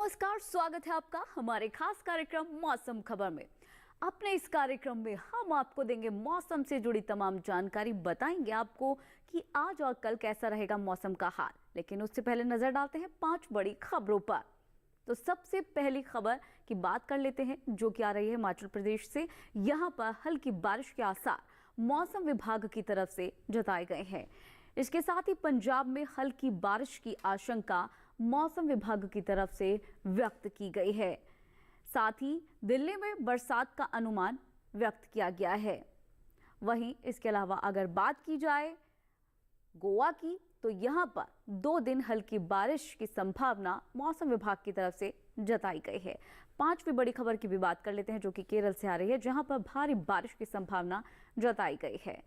नमस्कार, स्वागत है आपका हमारे खास कार्यक्रम मौसम खबर में। अपने इस कार्यक्रम में हम आपको देंगे मौसम से जुड़ी तमाम जानकारी, बताएंगे आपको कि आज और कल कैसा रहेगा मौसम का हाल। लेकिन उससे पहले नजर डालते हैं 5 बड़ी खबरों पर। तो सबसे पहली खबर की बात कर लेते हैं, जो कि आ रही है हिमाचल प्रदेश से। यहाँ पर हल्की बारिश के आसार मौसम विभाग की तरफ से जताए गए हैं। इसके साथ ही पंजाब में हल्की बारिश की आशंका मौसम विभाग की तरफ से व्यक्त की गई है। साथ ही दिल्ली में बरसात का अनुमान व्यक्त किया गया है। वहीं इसके अलावा अगर बात की जाए गोवा की, तो यहां पर 2 दिन हल्की बारिश की संभावना मौसम विभाग की तरफ से जताई गई है। 5वीं बड़ी खबर की भी बात कर लेते हैं, जो कि केरल से आ रही है, जहां पर भारी बारिश की संभावना जताई गई है।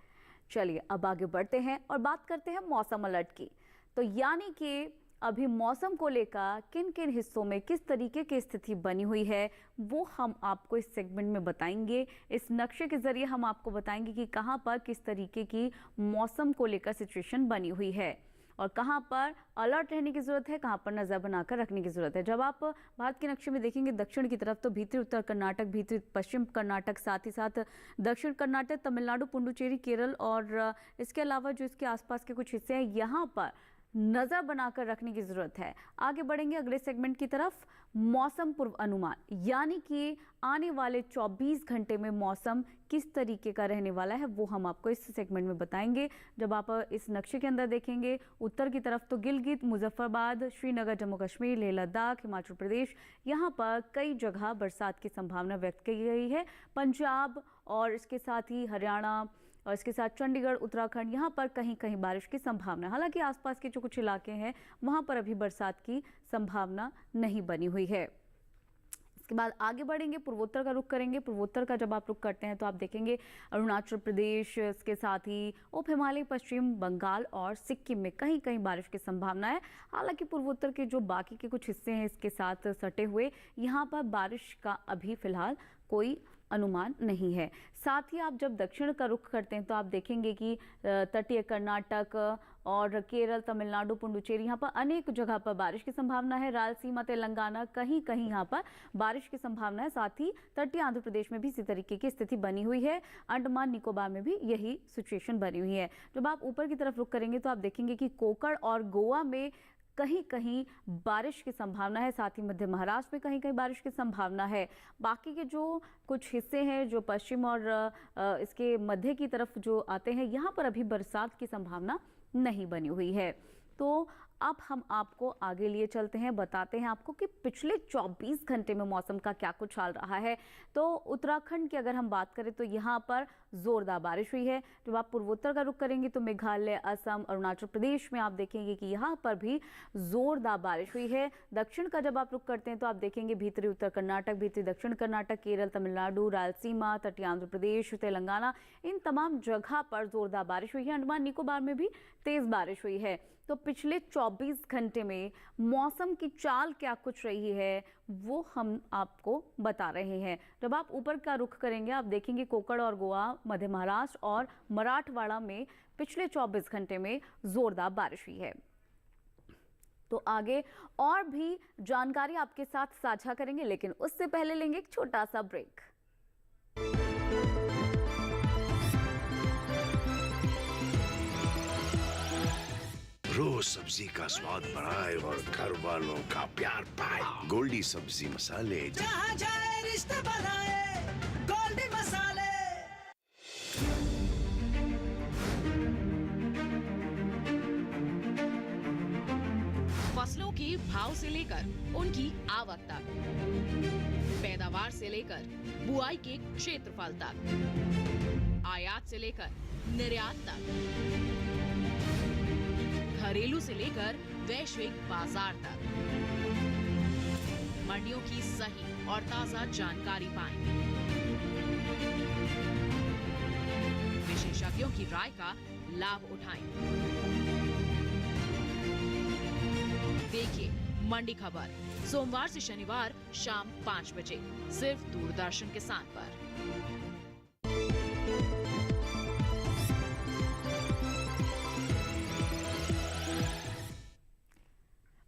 चलिए अब आगे बढ़ते हैं और बात करते हैं मौसम अलर्ट की। तो यानी कि अभी मौसम को लेकर किन किन हिस्सों में किस तरीके की स्थिति बनी हुई है, वो हम आपको इस सेगमेंट में बताएंगे। इस नक्शे के जरिए हम आपको बताएंगे कि कहां पर किस तरीके की मौसम को लेकर सिचुएशन बनी हुई है और कहां पर अलर्ट रहने की जरूरत है, कहां पर नजर बनाकर रखने की जरूरत है। जब आप भारत के नक्शे में देखेंगे दक्षिण की तरफ, तो भीतरी उत्तर कर्नाटक, भीतरी पश्चिम कर्नाटक, साथ ही साथ दक्षिण कर्नाटक, तमिलनाडु, पुडुचेरी, केरल और इसके अलावा जो इसके आसपास के कुछ हिस्से हैं, यहाँ पर नजर बनाकर रखने की जरूरत है। आगे बढ़ेंगे अगले सेगमेंट की तरफ, मौसम पूर्व अनुमान, यानी कि आने वाले 24 घंटे में मौसम किस तरीके का रहने वाला है, वो हम आपको इस सेगमेंट में बताएंगे। जब आप इस नक्शे के अंदर देखेंगे उत्तर की तरफ, तो गिलगित, मुजफ्फरबाद, श्रीनगर, जम्मू कश्मीर, लेह लद्दाख, हिमाचल प्रदेश, यहाँ पर कई जगह बरसात की संभावना व्यक्त की गई है। पंजाब और इसके साथ ही हरियाणा और इसके साथ चंडीगढ़, उत्तराखंड, यहाँ पर कहीं कहीं बारिश की संभावना। हालांकि आसपास के जो कुछ इलाके हैं वहाँ पर अभी बरसात की संभावना नहीं बनी हुई है। इसके बाद आगे बढ़ेंगे, पूर्वोत्तर का रुख करेंगे। पूर्वोत्तर का जब आप रुख करते हैं तो आप देखेंगे अरुणाचल प्रदेश, इसके साथ ही उप हिमालय, पश्चिम बंगाल और सिक्किम में कहीं कहीं बारिश की संभावना है। हालांकि पूर्वोत्तर के जो बाकी के कुछ हिस्से हैं इसके साथ सटे हुए, यहाँ पर बारिश का अभी फिलहाल कोई अनुमान नहीं है। साथ ही आप जब दक्षिण का रुख करते हैं तो आप देखेंगे कि तटीय कर्नाटक और केरल, तमिलनाडु, पुडुचेरी, यहाँ पर अनेक जगह पर बारिश की संभावना है। रायलसीमा, तेलंगाना, कहीं कहीं यहाँ पर बारिश की संभावना है। साथ ही तटीय आंध्र प्रदेश में भी इसी तरीके की स्थिति बनी हुई है। अंडमान निकोबार में भी यही सिचुएशन बनी हुई है। जब आप ऊपर की तरफ रुख करेंगे तो आप देखेंगे कि कोकण और गोवा में कहीं कहीं बारिश की संभावना है। साथ ही मध्य महाराष्ट्र में कहीं कहीं बारिश की संभावना है। बाकी के जो कुछ हिस्से हैं जो पश्चिम और इसके मध्य की तरफ जो आते हैं, यहाँ पर अभी बरसात की संभावना नहीं बनी हुई है। तो अब हम आपको आगे लिए चलते हैं, बताते हैं आपको कि पिछले 24 घंटे में मौसम का क्या कुछ हाल रहा है। तो उत्तराखंड की अगर हम बात करें तो यहाँ पर जोरदार बारिश हुई है। जब आप पूर्वोत्तर का रुख करेंगे तो मेघालय, असम, अरुणाचल प्रदेश में आप देखेंगे कि यहाँ पर भी जोरदार बारिश हुई है। दक्षिण का जब आप रुख करते हैं तो आप देखेंगे भीतरी उत्तर कर्नाटक, भीतरी दक्षिण कर्नाटक, केरल, तमिलनाडु, रायलसीमा, तटीय आंध्र प्रदेश, तेलंगाना, इन तमाम जगह पर जोरदार बारिश हुई है। अंडमान निकोबार में भी तेज बारिश हुई है। तो पिछले 24 घंटे में मौसम की चाल क्या कुछ रही है वो हम आपको बता रहे हैं। जब आप ऊपर का रुख करेंगे आप देखेंगे कोकण और गोवा, मध्य महाराष्ट्र और मराठवाड़ा में पिछले 24 घंटे में जोरदार बारिश हुई है। तो आगे और भी जानकारी आपके साथ साझा करेंगे, लेकिन उससे पहले लेंगे एक छोटा सा ब्रेक। रोज सब्जी का स्वाद बढ़ाए और घर वालों का प्यार पाए। गोल्डी सब्जी मसाले, जहाँ जाए रिश्ते बनाए, गोल्डी मसाले। फसलों के भाव से लेकर उनकी आवक तक, पैदावार से लेकर बुआई के क्षेत्रफल तक, आयात से लेकर निर्यात तक, घरेलू से लेकर वैश्विक बाजार तक, मंडियों की सही और ताजा जानकारी पाएं। विशेषज्ञों की राय का लाभ उठाएं। देखिए मंडी खबर सोमवार से शनिवार शाम 5 बजे सिर्फ दूरदर्शन किसान पर।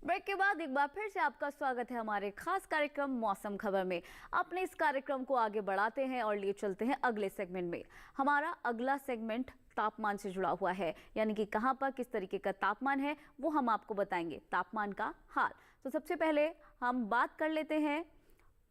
ब्रेक के बाद एक बार फिर से आपका स्वागत है हमारे खास कार्यक्रम मौसम खबर में। अपने इस कार्यक्रम को आगे बढ़ाते हैं और लिए चलते हैं अगले सेगमेंट में। हमारा अगला सेगमेंट तापमान से जुड़ा हुआ है, यानी कि कहां पर किस तरीके का तापमान है वो हम आपको बताएंगे, तापमान का हाल। तो सबसे पहले हम बात कर लेते हैं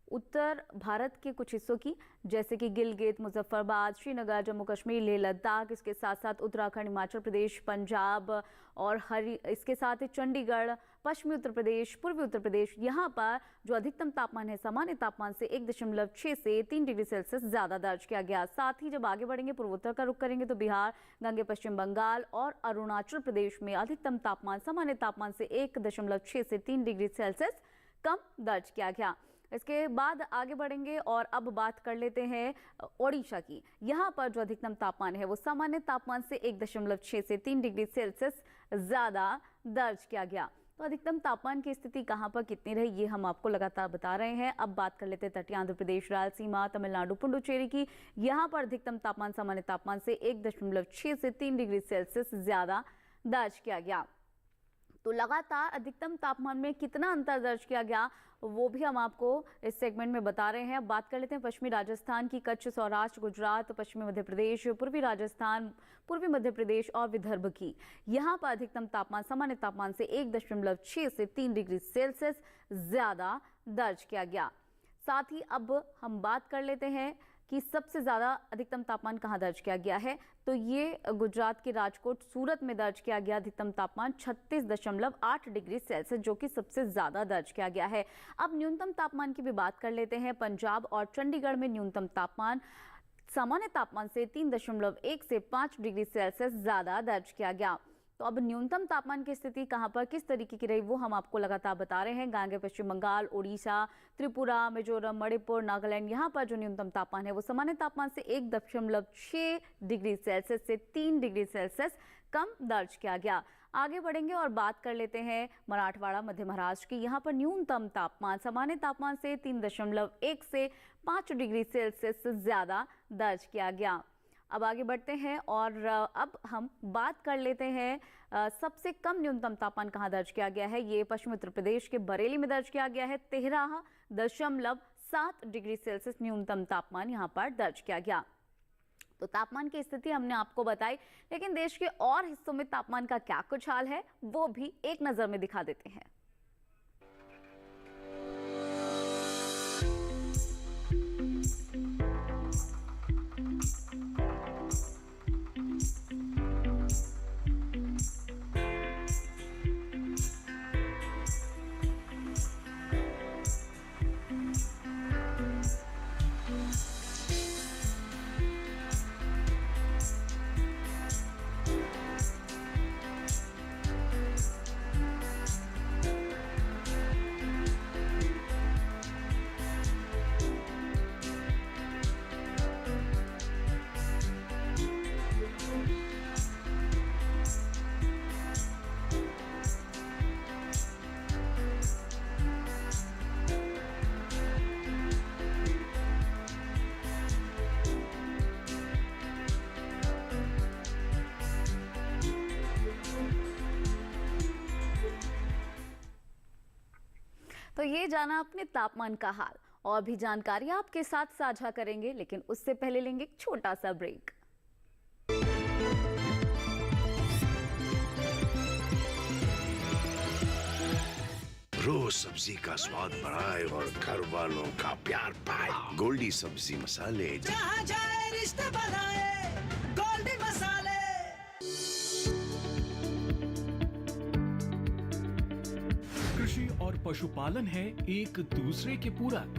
उत्तर भारत के कुछ हिस्सों की, जैसे कि गिलगित, मुजफ्फरबाद, श्रीनगर, जम्मू कश्मीर, लेह लद्दाख, इसके साथ साथ उत्तराखंड, हिमाचल प्रदेश, पंजाब और इसके साथ ही चंडीगढ़, पश्चिमी उत्तर प्रदेश, पूर्वी उत्तर प्रदेश। यहाँ पर जो अधिकतम तापमान है सामान्य तापमान से 1.6 से 3 डिग्री सेल्सियस ज़्यादा दर्ज किया गया। साथ ही जब आगे बढ़ेंगे, पूर्वोत्तर का रुख करेंगे तो बिहार, गंगे पश्चिम बंगाल और अरुणाचल प्रदेश में अधिकतम तापमान सामान्य तापमान से 1.6 से 3 डिग्री सेल्सियस कम दर्ज किया गया। इसके बाद आगे बढ़ेंगे और अब बात कर लेते हैं ओडिशा की। यहाँ पर जो अधिकतम तापमान है वो सामान्य तापमान से 1.6 से 3 डिग्री सेल्सियस ज़्यादा दर्ज किया गया। तो अधिकतम तापमान की स्थिति कहाँ पर कितनी रही ये हम आपको लगातार बता रहे हैं। अब बात कर लेते हैं तटीय आंध्र प्रदेश, रायलसीमा, तमिलनाडु, पुडुचेरी की। यहाँ पर अधिकतम तापमान सामान्य तापमान से 1.6 से 3 डिग्री सेल्सियस ज़्यादा दर्ज किया गया। तो लगातार अधिकतम तापमान में कितना अंतर दर्ज किया गया वो भी हम आपको इस सेगमेंट में बता रहे हैं। अब बात कर लेते हैं पश्चिमी राजस्थान की, कच्छ, सौराष्ट्र, गुजरात, पश्चिमी मध्य प्रदेश, पूर्वी राजस्थान, पूर्वी मध्य प्रदेश और विदर्भ की। यहाँ पर अधिकतम तापमान सामान्य तापमान से 1.6 से 3 डिग्री सेल्सियस ज़्यादा दर्ज किया गया। साथ ही अब हम बात कर लेते हैं कि सबसे ज़्यादा अधिकतम तापमान कहाँ दर्ज किया गया है। तो ये गुजरात के राजकोट, सूरत में दर्ज किया गया अधिकतम तापमान 36.8 डिग्री सेल्सियस, जो कि सबसे ज़्यादा दर्ज किया गया है। अब न्यूनतम तापमान की भी बात कर लेते हैं। पंजाब और चंडीगढ़ में न्यूनतम तापमान सामान्य तापमान से 3.1 से 5 डिग्री सेल्सियस ज़्यादा दर्ज किया गया। तो अब न्यूनतम तापमान की स्थिति कहां पर किस तरीके की रही वो हम आपको लगातार बता रहे हैं। गंगे पश्चिम बंगाल, उड़ीसा, त्रिपुरा, मिजोरम, मणिपुर, नागालैंड, यहाँ पर जो न्यूनतम तापमान है वो सामान्य तापमान से 1.6 डिग्री सेल्सियस से 3 डिग्री सेल्सियस कम दर्ज किया गया। आगे बढ़ेंगे और बात कर लेते हैं मराठवाड़ा, मध्य महाराष्ट्र की। यहाँ पर न्यूनतम तापमान सामान्य तापमान से 3.1 से 5 डिग्री सेल्सियस ज़्यादा दर्ज किया गया। अब आगे बढ़ते हैं और अब हम बात कर लेते हैं सबसे कम न्यूनतम तापमान कहाँ दर्ज किया गया है। ये पश्चिमी उत्तर प्रदेश के बरेली में दर्ज किया गया है। 13.7 डिग्री सेल्सियस न्यूनतम तापमान यहाँ पर दर्ज किया गया। तो तापमान की स्थिति हमने आपको बताई, लेकिन देश के और हिस्सों में तापमान का क्या कुछ हाल है वो भी एक नजर में दिखा देते हैं। तो ये जाना अपने तापमान का हाल, और भी जानकारी आपके साथ साझा करेंगे, लेकिन उससे पहले लेंगे एक छोटा सा ब्रेक। रोज सब्जी का स्वाद बढ़ाए और घर वालों का प्यार पाए। गोल्डी सब्जी मसाले, जहाँ जाए रिश्ते बनाए गोल्डी मसाले। कृषि और पशुपालन है एक दूसरे के पूरक।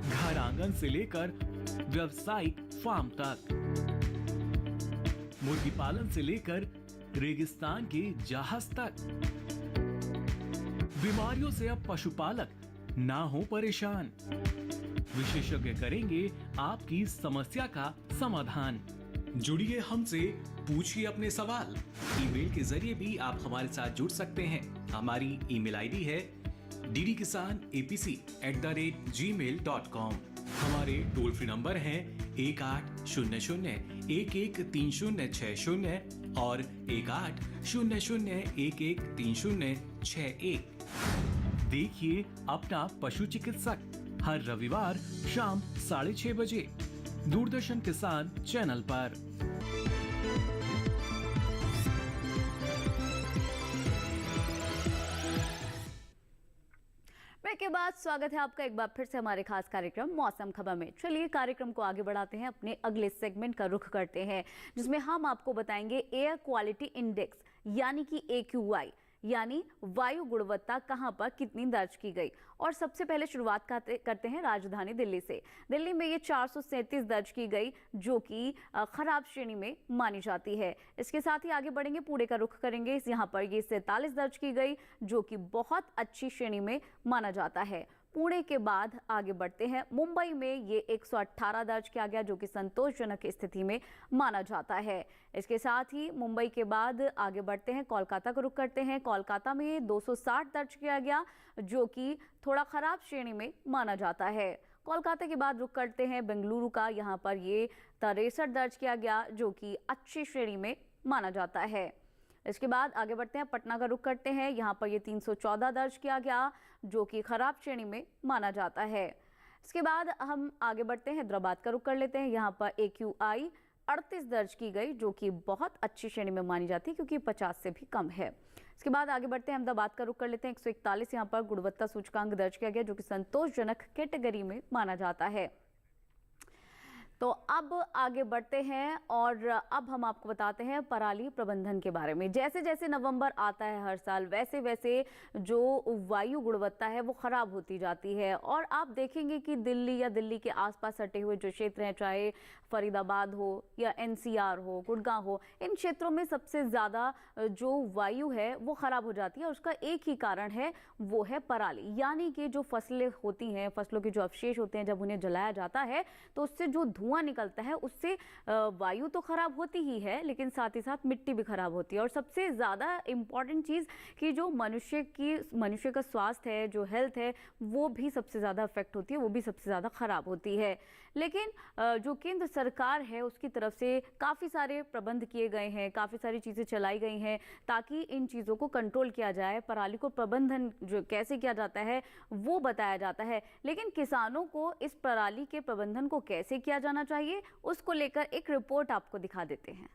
घर आंगन से लेकर व्यावसायिक फार्म तक, मुर्गी पालन से लेकर रेगिस्तान के जहाज तक। बीमारियों से अब पशुपालक ना हो परेशान। विशेषज्ञ करेंगे आपकी समस्या का समाधान। जुड़िए हमसे, पूछिए अपने सवाल। ईमेल के जरिए भी आप हमारे साथ जुड़ सकते हैं। हमारी ईमेल आईडी है DD Kisan APC@gmail.com। हमारे टोल फ्री नंबर हैं 1800-113060 और 1800-113061। देखिए अपना पशु चिकित्सक हर रविवार शाम 6:30 बजे दूरदर्शन किसान चैनल पर। ब्रेक के बाद स्वागत है आपका एक बार फिर से हमारे खास कार्यक्रम मौसम खबर में। चलिए कार्यक्रम को आगे बढ़ाते हैं, अपने अगले सेगमेंट का रुख करते हैं, जिसमें हम आपको बताएंगे एयर क्वालिटी इंडेक्स यानी कि AQI यानी वायु गुणवत्ता कहां पर कितनी दर्ज की गई। और सबसे पहले शुरुआत करते हैं राजधानी दिल्ली से। दिल्ली में ये 437 दर्ज की गई, जो कि खराब श्रेणी में मानी जाती है। इसके साथ ही आगे बढ़ेंगे, पुणे का रुख करेंगे। यहाँ पर ये 47 दर्ज की गई, जो कि बहुत अच्छी श्रेणी में माना जाता है। पुणे के बाद आगे बढ़ते हैं, मुंबई में ये 118 दर्ज किया गया, जो कि संतोषजनक स्थिति में माना जाता है। इसके साथ ही मुंबई के बाद आगे बढ़ते हैं, कोलकाता को रुख करते हैं। कोलकाता में 260 दर्ज किया गया, जो कि थोड़ा खराब श्रेणी में माना जाता है। कोलकाता के बाद रुख करते हैं बेंगलुरु का। यहाँ पर ये 63 दर्ज किया गया, जो कि अच्छी श्रेणी में माना जाता है। इसके बाद आगे बढ़ते हैं, पटना का रुख करते हैं। यहाँ पर ये 314 दर्ज किया गया, जो कि खराब श्रेणी में माना जाता है। इसके बाद हम आगे बढ़ते हैं, हैदराबाद का रुख कर लेते हैं। यहाँ पर AQI 38 दर्ज की गई, जो कि बहुत अच्छी श्रेणी में मानी जाती है, क्योंकि 50 से भी कम है। इसके बाद आगे बढ़ते हैं, अहमदाबाद का रुख कर लेते हैं। 141 यहाँ पर गुणवत्ता सूचकांक दर्ज किया गया, जो कि संतोषजनक कैटेगरी में माना जाता है। तो अब आगे बढ़ते हैं और अब हम आपको बताते हैं पराली प्रबंधन के बारे में। जैसे जैसे नवंबर आता है हर साल, वैसे वैसे जो वायु गुणवत्ता है वो खराब होती जाती है। और आप देखेंगे कि दिल्ली या दिल्ली के आसपास सटे हुए जो क्षेत्र हैं, चाहे फरीदाबाद हो या NCR हो, गुड़गांव हो, इन क्षेत्रों में सबसे ज़्यादा जो वायु है वो ख़राब हो जाती है। और उसका एक ही कारण है, वो है पराली। यानी कि जो फसलें होती हैं, फसलों के जो अवशेष होते हैं, जब उन्हें जलाया जाता है तो उससे जो धुआं निकलता है, उससे वायु तो खराब होती ही है, लेकिन साथ ही साथ मिट्टी भी खराब होती है। और सबसे ज़्यादा इम्पॉर्टेंट चीज़ कि जो मनुष्य का स्वास्थ्य है, जो हेल्थ है, वो भी सबसे ज़्यादा अफेक्ट होती है, वो भी सबसे ज़्यादा खराब होती है। लेकिन जो केंद्र सरकार है, उसकी तरफ से काफ़ी सारे प्रबंध किए गए हैं, काफ़ी सारी चीज़ें चलाई गई हैं, ताकि इन चीज़ों को कंट्रोल किया जाए। पराली को प्रबंधन जो कैसे किया जाता है वो बताया जाता है। लेकिन किसानों को इस पराली के प्रबंधन को कैसे किया जाना चाहिए, उसको लेकर एक रिपोर्ट आपको दिखा देते हैं।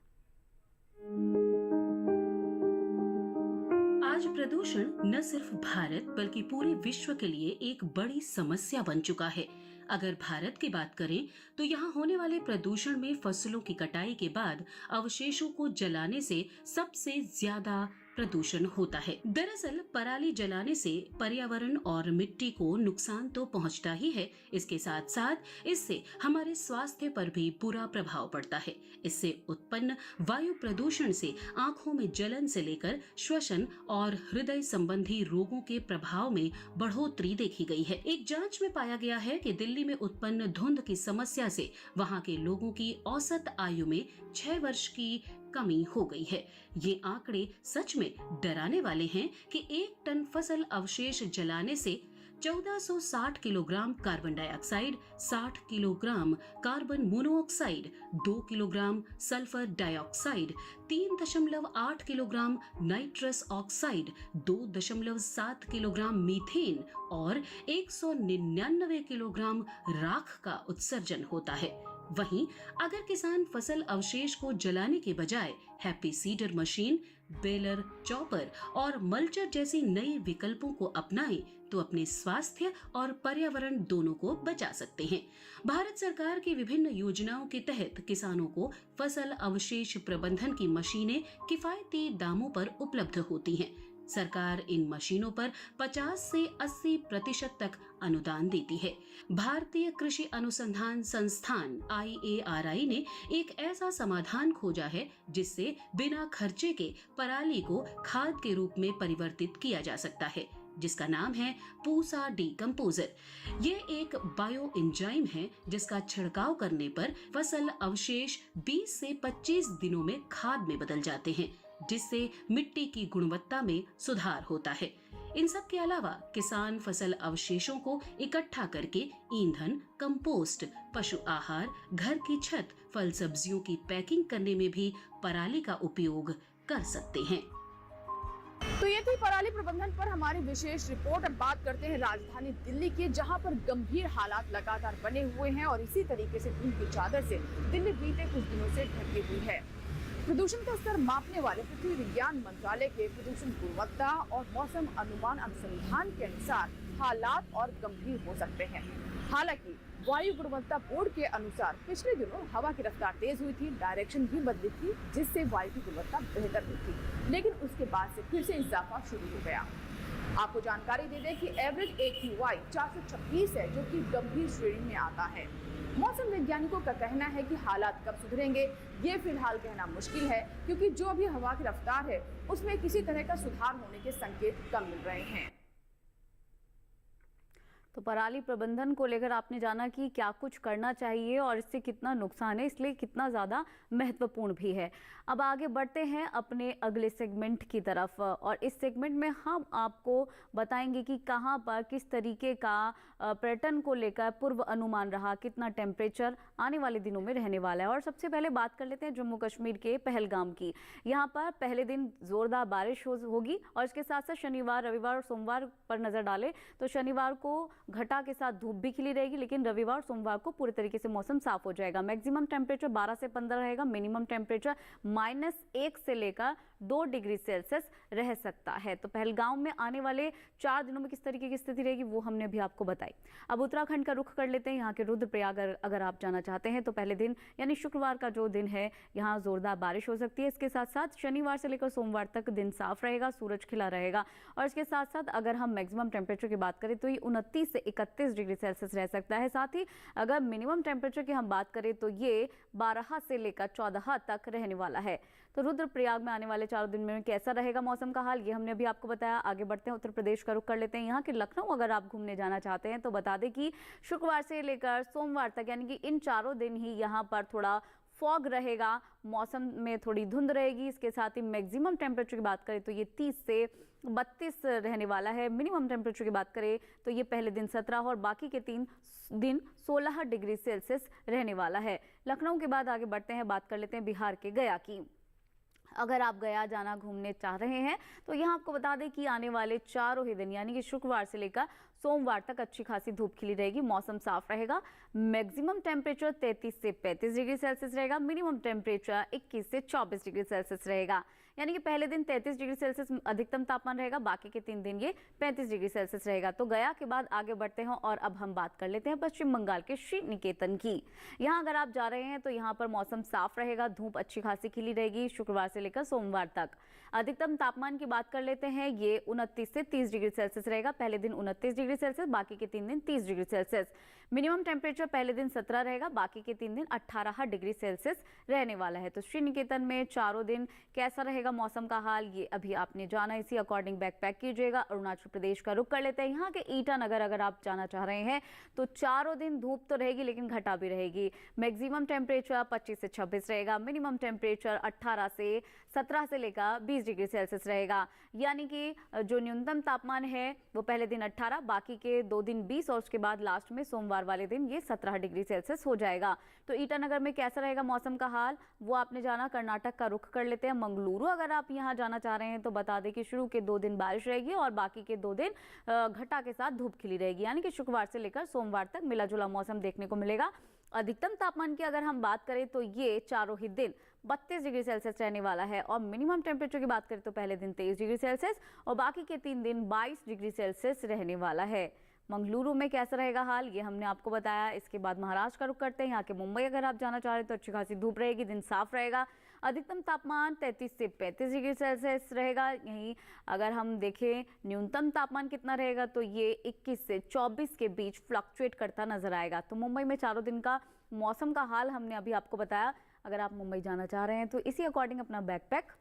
आज प्रदूषण न सिर्फ भारत बल्कि पूरे विश्व के लिए एक बड़ी समस्या बन चुका है। अगर भारत की बात करें तो यहाँ होने वाले प्रदूषण में फसलों की कटाई के बाद अवशेषों को जलाने से सबसे ज्यादा प्रदूषण होता है। दरअसल पराली जलाने से पर्यावरण और मिट्टी को नुकसान तो पहुंचता ही है, इसके साथ साथ इससे हमारे स्वास्थ्य पर भी बुरा प्रभाव पड़ता है। इससे उत्पन्न वायु प्रदूषण से आंखों में जलन से लेकर श्वसन और हृदय संबंधी रोगों के प्रभाव में बढ़ोतरी देखी गई है। एक जांच में पाया गया है कि दिल्ली में उत्पन्न धुंध की समस्या से वहां के लोगों की औसत आयु में 6 वर्ष की कमी हो गई है। ये आंकड़े सच में डराने वाले हैं कि 1 टन फसल अवशेष जलाने से 1460 kilogram carbon dioxide, 60 kilogram carbon monoxide, 2 kilogram sulphur dioxide, 3.8 kilogram nitrous oxide, 2.7 kilogram methane और 199 किलोग्राम राख का उत्सर्जन होता है। वहीं अगर किसान फसल अवशेष को जलाने के बजाय happy seeder machine, baler, chopper और मल्चर जैसी नए विकल्पों को अपनाएं तो अपने स्वास्थ्य और पर्यावरण दोनों को बचा सकते हैं। भारत सरकार की विभिन्न योजनाओं के तहत किसानों को फसल अवशेष प्रबंधन की मशीनें किफायती दामों पर उपलब्ध होती हैं। सरकार इन मशीनों पर 50 से 80% तक अनुदान देती है। भारतीय कृषि अनुसंधान संस्थान IARI ने एक ऐसा समाधान खोजा है जिससे बिना खर्चे के पराली को खाद के रूप में परिवर्तित किया जा सकता है। जिसका नाम है पूसा डीकंपोजर। ये एक बायो एंजाइम है जिसका छिड़काव करने पर फसल अवशेष 20 से 25 दिनों में खाद में बदल जाते हैं, जिससे मिट्टी की गुणवत्ता में सुधार होता है। इन सब के अलावा किसान फसल अवशेषों को इकट्ठा करके ईंधन, कंपोस्ट, पशु आहार, घर की छत, फल सब्जियों की पैकिंग करने में भी पराली का उपयोग कर सकते हैं। तो ये थी पराली प्रबंधन पर हमारी विशेष रिपोर्ट। अब बात करते हैं राजधानी दिल्ली की, जहां पर गंभीर हालात लगातार बने हुए हैं और इसी तरीके से धुंध की चादर से दिल्ली बीते कुछ दिनों से ढकी हुई है। प्रदूषण का स्तर मापने वाले पृथ्वी विज्ञान मंत्रालय के प्रदूषण गुणवत्ता और मौसम अनुमान अनुसंधान के अनुसार हालात और गंभीर हो सकते हैं। हालांकि वायु गुणवत्ता बोर्ड के अनुसार पिछले दिनों हवा की रफ्तार तेज हुई थी, डायरेक्शन भी बदली थी, जिससे वायु की गुणवत्ता बेहतर हुई थी, लेकिन उसके बाद से फिर से इजाफा शुरू हो गया। आपको जानकारी दे दें कि एवरेज AQI 426 है, जो कि गंभीर श्रेणी में आता है। मौसम वैज्ञानिकों का कहना है कि हालात कब सुधरेंगे ये फिलहाल कहना मुश्किल है, क्योंकि जो भी हवा की रफ्तार है उसमें किसी तरह का सुधार होने के संकेत कम मिल रहे हैं। तो पराली प्रबंधन को लेकर आपने जाना कि क्या कुछ करना चाहिए और इससे कितना नुकसान है, इसलिए कितना ज़्यादा महत्वपूर्ण भी है। अब आगे बढ़ते हैं अपने अगले सेगमेंट की तरफ, और इस सेगमेंट में हम आपको बताएंगे कि कहां पर किस तरीके का पर्यटन को लेकर पूर्व अनुमान रहा, कितना टेम्परेचर आने वाले दिनों में रहने वाला है। और सबसे पहले बात कर लेते हैं जम्मू कश्मीर के पहलगाम की। यहाँ पर पहले दिन जोरदार बारिश होगी और इसके साथ साथ शनिवार, रविवार और सोमवार पर नजर डालें तो शनिवार को घटा के साथ धूप भी खिली रहेगी, लेकिन रविवार और सोमवार को पूरे तरीके से मौसम साफ हो जाएगा। मैक्सिमम टेम्परेचर 12 से 15 रहेगा, मिनिमम टेम्परेचर -1 से लेकर 2 डिग्री सेल्सियस रह सकता है। तो पहलगाम में आने वाले 4 दिनों में किस तरीके की स्थिति रहेगी वो हमने अभी आपको बताई। अब उत्तराखंड का रुख कर लेते हैं। यहाँ के रुद्रप्रयाग अगर आप जाना चाहते हैं तो पहले दिन यानी शुक्रवार का जो दिन है यहाँ जोरदार बारिश हो सकती है। इसके साथ साथ शनिवार से लेकर सोमवार तक दिन साफ रहेगा, सूरज खिला रहेगा। और इसके साथ साथ अगर हम मैक्सिमम टेम्परेचर की बात करें तो ये 29 से 31 डिग्री सेल्सियस रह सकता है। साथ ही अगर मिनिमम टेम्परेचर की हम बात करें तो ये 12 से लेकर 14 तक रहने वाला है। तो रुद्रप्रयाग में आने वाले 4 दिन में कैसा रहेगा मौसम का हाल, ये हमने अभी आपको बताया। आगे बढ़ते हैं, उत्तर प्रदेश का रुख कर लेते हैं। यहाँ के लखनऊ अगर आप घूमने जाना चाहते हैं तो बता दें कि शुक्रवार से लेकर सोमवार तक यानी कि इन 4 दिन ही यहाँ पर थोड़ा फॉग रहेगा, मौसम में थोड़ी धुंध रहेगी। इसके साथ ही मैक्सिमम टेम्परेचर की बात करें तो ये 30 से 32 रहने वाला है। मिनिमम टेम्परेचर की बात करें तो ये पहले दिन 17 और बाकी के 3 दिन 16 डिग्री सेल्सियस रहने वाला है। लखनऊ के बाद आगे बढ़ते हैं, बात कर लेते हैं बिहार के गया की। अगर आप गया जाना घूमने चाह रहे हैं तो यहाँ आपको बता दें कि आने वाले 4 ही दिन यानी कि शुक्रवार से लेकर सोमवार तक अच्छी खासी धूप खिली रहेगी, मौसम साफ रहेगा। मैक्सिमम टेम्परेचर 33 से 35 डिग्री सेल्सियस रहेगा, मिनिमम टेम्परेचर 21 से 24 डिग्री सेल्सियस रहेगा। यानी कि पहले दिन 33 डिग्री सेल्सियस अधिकतम तापमान रहेगा, बाकी के 3 दिन ये 35 डिग्री सेल्सियस रहेगा। तो गया के बाद आगे बढ़ते हैं और अब हम बात कर लेते हैं पश्चिम बंगाल के श्री निकेतन की। यहाँ अगर आप जा रहे हैं तो यहाँ पर मौसम साफ रहेगा, धूप अच्छी खासी खिली रहेगी शुक्रवार से लेकर सोमवार तक। अधिकतम तापमान की बात कर लेते हैं, ये 29 से 30 डिग्री सेल्सियस रहेगा। पहले दिन 29 डिग्री सेल्सियस, बाकी के 3 दिन 30 डिग्री सेल्सियस। मिनिमम टेम्परेचर पहले दिन 17 रहेगा, बाकी के 3 दिन 18 डिग्री सेल्सियस रहने वाला है। तो श्री निकेतन में 4 दिन कैसा रहेगा मौसम का हाल, ये अभी आपने जाना, इसी अकॉर्डिंग बैकपैक कीजिएगा। अरुणाचल प्रदेश का रुख कर लेते हैं। यहाँ के ईटानगर अगर आप जाना चाह रहे हैं तो 4 दिन धूप तो रहेगी लेकिन घटा भी रहेगी। मैक्सिमम टेम्परेचर 25 से 26 रहेगा, मिनिमम टेम्परेचर 18 से 17 से लेकर 20 डिग्री सेल्सियस रहेगा। यानी कि जो न्यूनतम तापमान है वो पहले दिन 18, बाकी के 2 दिन 20 और उसके बाद लास्ट में सोमवार वाले दिन ये 17 डिग्री सेल्सियस हो जाएगा। तो ईटानगर में कैसा रहेगा मौसम का हाल वो आपने जाना। कर्नाटक का रुख कर लेते हैं। मंगलुरु अगर आप यहाँ जाना चाह रहे हैं तो बता दें कि शुरू के 2 दिन बारिश रहेगी और बाकी के 2 दिन घटा के साथ धूप खिली रहेगी। यानी कि शुक्रवार से लेकर सोमवार तक मिला जुला मौसम देखने को मिलेगा। अधिकतम तापमान की अगर हम बात करें तो ये 4 ही दिन 32 डिग्री सेल्सियस रहने वाला है। और मिनिमम टेम्परेचर की बात करें तो पहले दिन 23 डिग्री सेल्सियस और बाकी के 3 दिन 22 डिग्री सेल्सियस रहने वाला है। मंगलुरु में कैसा रहेगा हाल ये हमने आपको बताया। इसके बाद महाराष्ट्र का रुख करते हैं। यहाँ के मुंबई अगर आप जाना चाह रहे हैं तो अच्छी खासी धूप रहेगी, दिन साफ रहेगा। अधिकतम तापमान 33 से 35 डिग्री सेल्सियस रहेगा। यहीं अगर हम देखें न्यूनतम तापमान कितना रहेगा तो ये 21 से 24 के बीच फ्लक्चुएट करता नजर आएगा। तो मुंबई में 4 दिन का मौसम का हाल हमने अभी आपको बताया। अगर आप मुंबई जाना चाह रहे हैं तो इसी अकॉर्डिंग अपना बैकपैक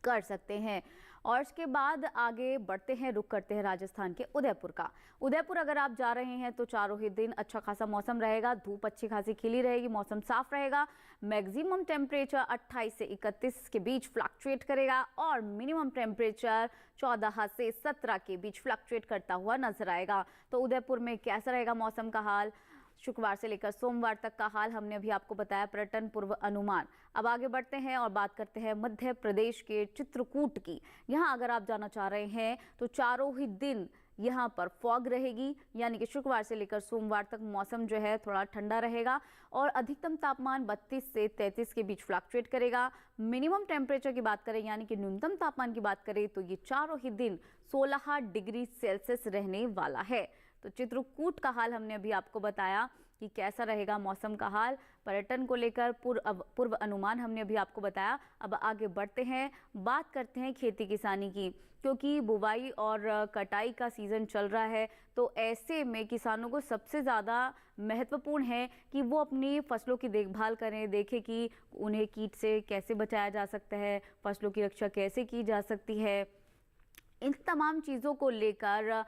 कर सकते हैं। और इसके बाद आगे बढ़ते हैं, रुक करते हैं राजस्थान के उदयपुर का। उदयपुर अगर आप जा रहे हैं तो चारों ही दिन अच्छा खासा मौसम रहेगा, धूप अच्छी खासी खिली रहेगी, मौसम साफ रहेगा। मैक्सिमम टेम्परेचर 28 से 31 के बीच फ्लक्चुएट करेगा और मिनिमम टेम्परेचर 14 से 17 के बीच फ्लक्चुएट करता हुआ नजर आएगा। तो उदयपुर में कैसा रहेगा मौसम का हाल, शुक्रवार से लेकर सोमवार तक का हाल हमने अभी आपको बताया, पर्यटन पूर्व अनुमान। अब आगे बढ़ते हैं और बात करते हैं मध्य प्रदेश के चित्रकूट की। यहाँ अगर आप जाना चाह रहे हैं तो चारों ही दिन यहाँ पर फॉग रहेगी, यानी कि शुक्रवार से लेकर सोमवार तक मौसम जो है थोड़ा ठंडा रहेगा और अधिकतम तापमान 32 से 33 के बीच फ्लक्चुएट करेगा। मिनिमम टेम्परेचर की बात करें यानी कि न्यूनतम तापमान की बात करें तो ये चारों ही दिन 16 डिग्री सेल्सियस रहने वाला है। तो चित्रकूट का हाल हमने अभी आपको बताया कि कैसा रहेगा मौसम का हाल। पर्यटन को लेकर पूर्व अनुमान हमने अभी आपको बताया। अब आगे बढ़ते हैं, बात करते हैं खेती किसानी की, क्योंकि बुवाई और कटाई का सीज़न चल रहा है। तो ऐसे में किसानों को सबसे ज़्यादा महत्वपूर्ण है कि वो अपनी फसलों की देखभाल करें, देखें कि उन्हें कीट से कैसे बचाया जा सकता है, फसलों की रक्षा कैसे की जा सकती है। इन तमाम चीज़ों को लेकर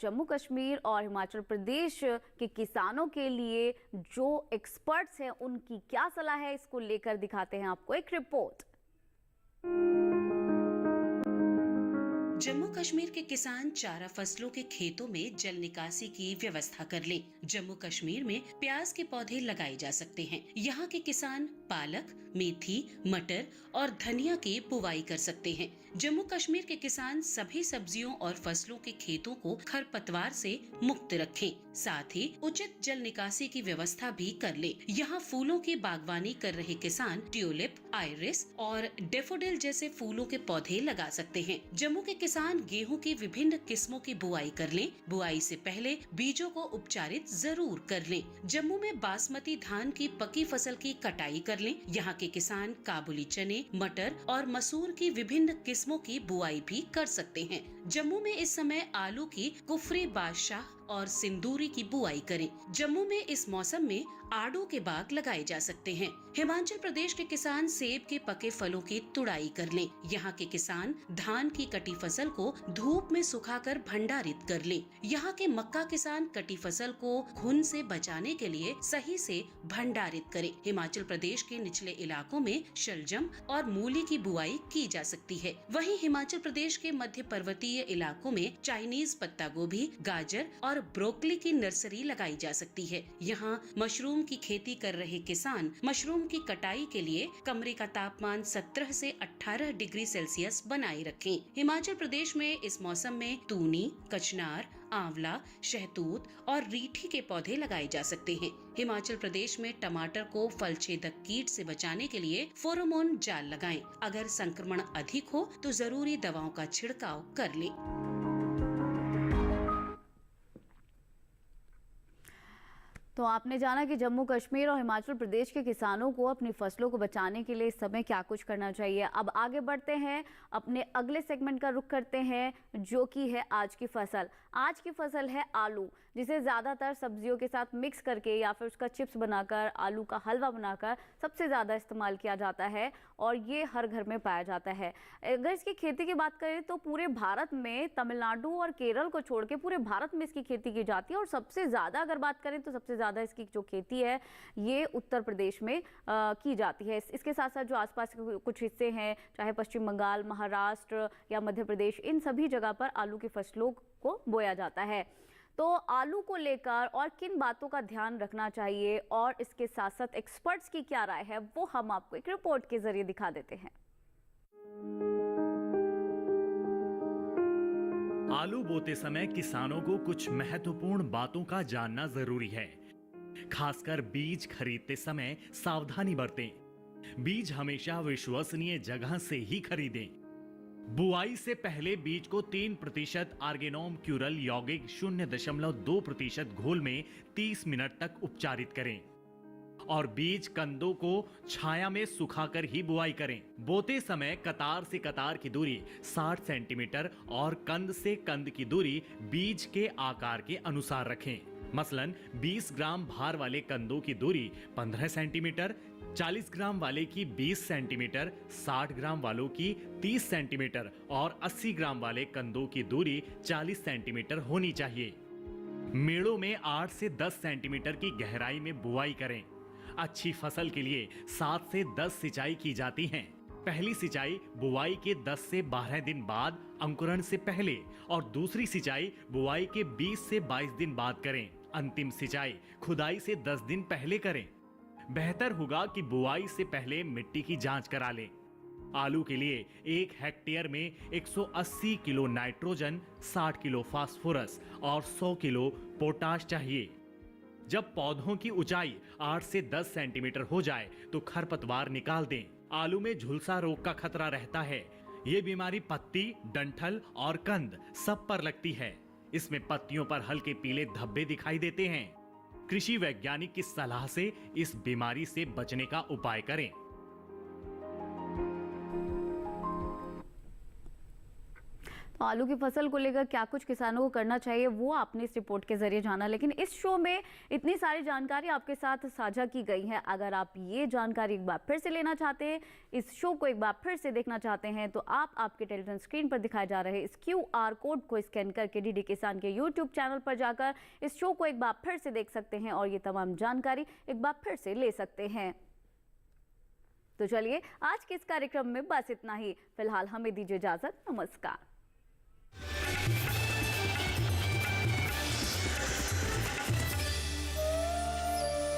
जम्मू कश्मीर और हिमाचल प्रदेश के किसानों के लिए जो एक्सपर्ट्स हैं उनकी क्या सलाह है, इसको लेकर दिखाते हैं आपको एक रिपोर्ट। जम्मू कश्मीर के किसान चारा फसलों के खेतों में जल निकासी की व्यवस्था कर ले। जम्मू कश्मीर में प्याज के पौधे लगाए जा सकते हैं। यहाँ के किसान पालक, मेथी, मटर और धनिया की बुवाई कर सकते हैं। जम्मू कश्मीर के किसान सभी सब्जियों और फसलों के खेतों को खरपतवार से मुक्त रखें, साथ ही उचित जल निकासी की व्यवस्था भी कर ले। यहाँ फूलों की बागवानी कर रहे किसान ट्यूलिप, आइरिस और डेफोडिल जैसे फूलों के पौधे लगा सकते हैं। जम्मू के किसान गेहूं की विभिन्न किस्मों की बुआई कर लें। बुआई से पहले बीजों को उपचारित जरूर कर लें। जम्मू में बासमती धान की पकी फसल की कटाई कर लें। यहाँ के किसान काबुली चने, मटर और मसूर की विभिन्न किस्मों की बुआई भी कर सकते हैं। जम्मू में इस समय आलू की कुफरी बादशाह और सिंदूरी की बुआई करें। जम्मू में इस मौसम में आड़ू के बाग लगाए जा सकते हैं। हिमाचल प्रदेश के किसान सेब के पके फलों की तुड़ाई कर लें। यहाँ के किसान धान की कटी फसल को धूप में सुखाकर भंडारित कर लें। यहाँ के मक्का किसान कटी फसल को घुन से बचाने के लिए सही से भंडारित करें। हिमाचल प्रदेश के निचले इलाकों में शलजम और मूली की बुआई की जा सकती है। वहीं हिमाचल प्रदेश के मध्य पर्वतीय इलाकों में चाइनीज पत्ता गोभी, गाजर और ब्रोकली की नर्सरी लगाई जा सकती है। यहाँ मशरूम की खेती कर रहे किसान मशरूम की कटाई के लिए कमरे का तापमान 17 से 18 डिग्री सेल्सियस बनाए रखें। हिमाचल प्रदेश में इस मौसम में तूनी, कचनार, आंवला, शहतूत और रीठी के पौधे लगाए जा सकते हैं। हिमाचल प्रदेश में टमाटर को फल छेदक कीट से बचाने के लिए फेरोमोन जाल लगाएं। अगर संक्रमण अधिक हो तो जरूरी दवाओं का छिड़काव कर लें। तो आपने जाना कि जम्मू कश्मीर और हिमाचल प्रदेश के किसानों को अपनी फसलों को बचाने के लिए इस समय क्या कुछ करना चाहिए। अब आगे बढ़ते हैं, अपने अगले सेगमेंट का रुख करते हैं, जो कि है आज की फसल। आज की फसल है आलू, जिसे ज़्यादातर सब्जियों के साथ मिक्स करके या फिर उसका चिप्स बनाकर, आलू का हलवा बनाकर सबसे ज़्यादा इस्तेमाल किया जाता है और ये हर घर में पाया जाता है। अगर इसकी खेती की बात करें तो पूरे भारत में तमिलनाडु और केरल को छोड़ के पूरे भारत में इसकी खेती की जाती है और सबसे ज़्यादा अगर बात करें तो सबसे ज़्यादा इसकी जो खेती है ये उत्तर प्रदेश में की जाती है। इसके साथ साथ जो आसपास के कुछ हिस्से हैं, चाहे पश्चिम बंगाल, महाराष्ट्र या मध्य प्रदेश, इन सभी जगह पर आलू की फसलों को बोया जाता है। तो आलू को लेकर और किन बातों का ध्यान रखना चाहिए और इसके साथ साथ एक्सपर्ट्स की क्या राय है, वो हम आपको एक रिपोर्ट के जरिए दिखा देते हैं। आलू बोते समय किसानों को कुछ महत्वपूर्ण बातों का जानना जरूरी है। खासकर बीज खरीदते समय सावधानी बरतें। बीज हमेशा विश्वसनीय जगह से ही खरीदें। बुआई से पहले बीज को 3% आर्गेनोम क्यूरल यौगिक 0.2% घोल में 30 मिनट तक उपचारित करें और बीज कंदों को छाया में सुखाकर ही बुआई करें। बोते समय कतार से कतार की दूरी 60 सेंटीमीटर और कंद से कंद की दूरी बीज के आकार के अनुसार रखें। मसलन 20 ग्राम भार वाले कंदों की दूरी 15 सेंटीमीटर, 40 ग्राम वाले की 20 सेंटीमीटर, 60 ग्राम वालों की 30 सेंटीमीटर और 80 ग्राम वाले कंदों की दूरी 40 सेंटीमीटर होनी चाहिए। मेड़ों में 8 से 10 सेंटीमीटर की गहराई में बुआई करें। अच्छी फसल के लिए 7 से 10 सिंचाई की जाती हैं। पहली सिंचाई बुआई के 10 से 12 दिन बाद अंकुरण से पहले और दूसरी सिंचाई बुआई के 20 से 22 दिन बाद करें। अंतिम सिंचाई खुदाई से 10 दिन पहले करें। बेहतर होगा कि बुआई से पहले मिट्टी की जांच करा लें। आलू के लिए 1 हेक्टेयर में 180 किलो नाइट्रोजन, 60 किलो फास्फोरस और 100 किलो पोटाश चाहिए। जब पौधों की ऊंचाई 8 से 10 सेंटीमीटर हो जाए तो खरपतवार निकाल दें। आलू में झुलसा रोग का खतरा रहता है। ये बीमारी पत्ती, डंठल और कंद सब पर लगती है। इसमें पत्तियों पर हल्के पीले धब्बे दिखाई देते हैं। कृषि वैज्ञानिक की सलाह से इस बीमारी से बचने का उपाय करें। तो आलू की फसल को लेकर क्या कुछ किसानों को करना चाहिए वो आपने इस रिपोर्ट के जरिए जाना, लेकिन इस शो में इतनी सारी जानकारी आपके साथ साझा की गई है। अगर आप ये जानकारी एक बार फिर से लेना चाहते हैं, इस शो को एक बार फिर से देखना चाहते हैं, तो आप आपके टेलीविजन स्क्रीन पर दिखाए जा रहे इस QR कोड को स्कैन करके डीडी किसान के YouTube चैनल पर जाकर इस शो को एक बार फिर से देख सकते हैं और ये तमाम जानकारी एक बार फिर से ले सकते हैं। तो चलिए आज के इस कार्यक्रम में बस इतना ही। फिलहाल हमें दीजिए इजाजत। नमस्कार।